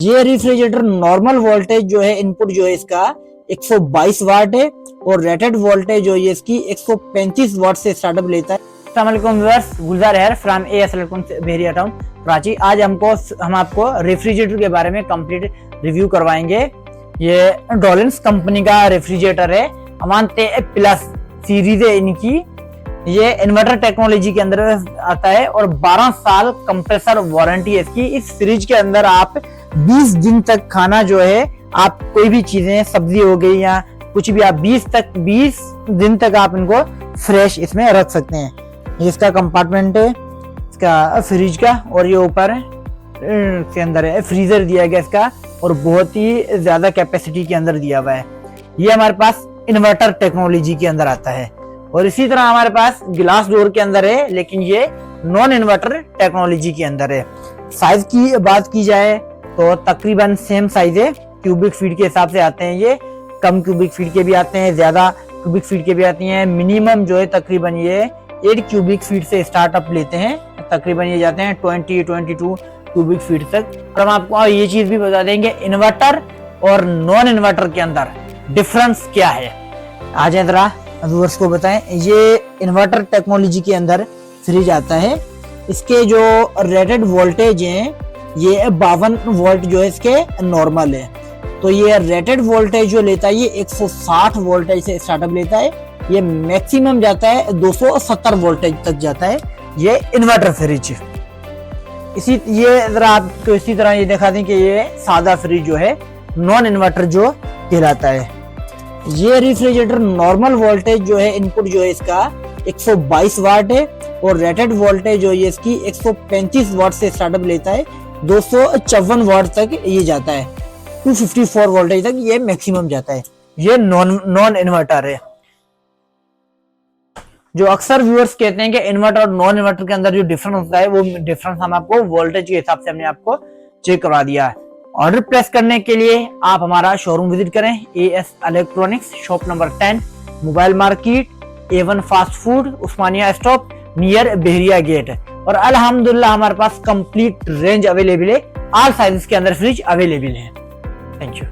ये refrigerator normal voltage जो है इनपुट जो है इसका 122 वाट है और रेटेड वोल्टेज जो है इसकी 135 वाट से स्टार्टअप लेता है। अस्सलाम वालेकुम व्यूअर्स, गुलजार है from as electronics Bahria town Karachi. आज हम आपको रेफ्रिजरेटर के बारे में कंप्लीट रिव्यू करवाएंगे। ये डॉलिन्स कंपनी का रेफ्रिजरेटर है, अमानते प्लस सीरीज है इनकी। ये इन्वर्टर टेक्नोलॉजी के अंदर आता है और 12 साल कंप्रेसर वारंटी है इसकी। इस फ्रिज के अंदर आप 20 दिन तक खाना जो है, आप कोई भी चीजें सब्जी हो गई या कुछ भी, आप 20 दिन तक आप इनको फ्रेश इसमें रख सकते हैं। ये इसका कंपार्टमेंट है इसका फ्रिज का, और ये ऊपर के अंदर है फ्रीजर दिया गया इसका, और बहुत ही ज्यादा कैपेसिटी के अंदर दिया हुआ है। ये हमारे पास इन्वर्टर टेक्नोलॉजी के अंदर आता है। और इसी तरह हमारे पास ग्लास डोर के अंदर है, लेकिन ये नॉन इन्वर्टर टेक्नोलॉजी के अंदर है। साइज की बात की जाए तो तकरीबन सेम साइज है, क्यूबिक फीट के हिसाब से आते हैं। ये कम क्यूबिक फीट के भी आते हैं, ज्यादा क्यूबिक फीट के भी आती हैं। मिनिमम जो है तकरीबन ये 8 क्यूबिक फीट से स्टार्टअप लेते हैं, तकरीबन ये जाते हैं 22 क्यूबिक फीट तक। और हम आपको ये चीज भी बता देंगे इन्वर्टर और नॉन इन्वर्टर के अंदर डिफरेंस क्या है। आ जाए जरा व्यूअर्स को बताएं। ये इन्वर्टर टेक्नोलॉजी के अंदर फ्रिज आता है। इसके जो रेटेड वोल्टेज हैं ये 52 वोल्ट जो है इसके नॉर्मल है। तो ये रेटेड वोल्टेज जो लेता है ये 160 वोल्टेज से स्टार्टअप लेता है। ये मैक्सिमम जाता है 270 वोल्टेज तक जाता है ये इन्वर्टर फ्रिज। ये जरा आपको इसी तरह ये दिखा दें कि ये सादा फ्रिज जो है नॉन इन्वर्टर जो कहलाता है। ये रेफ्रिजरेटर नॉर्मल वोल्टेज जो है इनपुट जो है इसका 122 वाट है और रेटेड वोल्टेज जो है इसकी 135 वाट से स्टार्टअप लेता है। 254 वाट तक ये जाता है, 254 वोल्टेज तक ये मैक्सिमम जाता है। ये नॉन इन्वर्टर है। जो अक्सर व्यूअर्स कहते हैं कि इन्वर्टर और नॉन इन्वर्टर के अंदर जो डिफरेंस होता है, वो डिफरेंस हम आपको वोल्टेज के हिसाब से हमने आपको चेक करवा दिया है। ऑर्डर प्लेस करने के लिए आप हमारा शोरूम विजिट करें, AS electronics, shop number 10, mobile market, A1 fast food, Osmania stop, near Bahria gate. और अल्हम्दुलिल्लाह हमारे पास कंप्लीट रेंज अवेलेबल है, ऑल साइजेस के अंदर फ्रिज अवेलेबल है। Thank you.